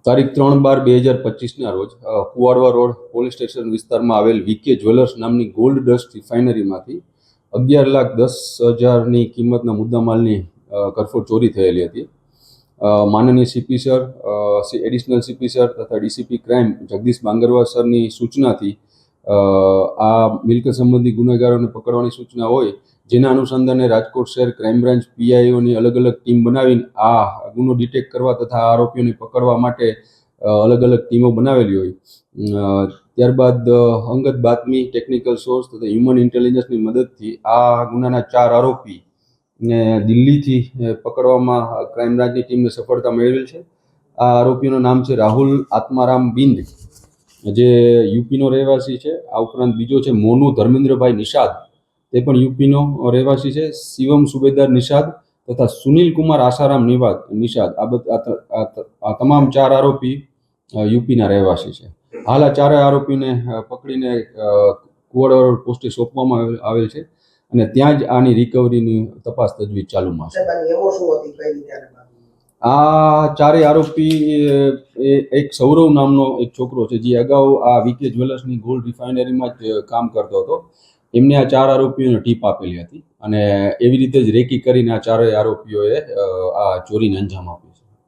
તારીખ 3/12/2025ના રોજ Kuvadva road police station વિસ્તારમાં આવેલ વીકે જ્વેલર્સ નામની ગોલ્ડ ડસ્ટ રિફાઇનરીમાંથી 11,10,000ની કિંમતના મુદ્દામાલની કરફોડ ચોરી થયેલી હતી. માનનીય CP sir, additional CP sir તથા ડીસીપી ક્રાઇમ જગદીશ બાંગરવા સરની સૂચનાથી આ મિલકત સંબંધી ગુનેગારોને પકડવાની સૂચના હોય, જેના અનુસંધાને રાજકોટ શહેર ક્રાઇમ બ્રાન્ચ પીઆઈઓની અલગ અલગ ટીમ બનાવીને આ ગુનો ડિટેક્ટ કરવા તથા આરોપીઓને પકડવા માટે અલગ અલગ ટીમો બનાવેલી હોય. ત્યારબાદ અંગત બાતમી, ટેકનિકલ સોર્સ તથા હ્યુમન ઇન્ટેલિજન્સની મદદથી આ ગુનાના 4 આરોપીને દિલ્હીથી પકડવામાં ક્રાઇમ બ્રાન્ચની ટીમને સફળતા મેળવેલ છે. આ આરોપીઓનું નામ છે રાહુલ આત્મારામ બિંદ, જે યુપીનો રહેવાસી છે. આ ઉપરાંત બીજો છે મોનુ ધર્મેન્દ્રભાઈ નિષાદ, તે પણ યુપીનો રહેવાસી છે. શિવમ સુબેદાર નિષાદ તથા સુનિલ કુમાર આસારામ નિષાદ, આ તમામ 4 આરોપી યુપીના રહેવાસી છે. હાલ આ 4 આરોપીને પકડીને કુવાડવા રોડ પોસ્ટે સોંપવામાં આવેલ છે અને ત્યાં જ આની રિકવરીની તપાસ તજવીજ ચાલુમાં છે. આ 4 આરોપી એક સૌરવ નામનો એક છોકરો છે, જે અગાઉ આ વીકે જ્વેલર્સની ગોલ્ડ રિફાઇનરીમાં જ કામ કરતો હતો. એમને આ 4 આરોપીઓને ટીપ આપેલી હતી અને એવી રીતે જ રેકી કરીને આ 4 આરોપીઓએ આ ચોરીને અંજામ આપ્યો.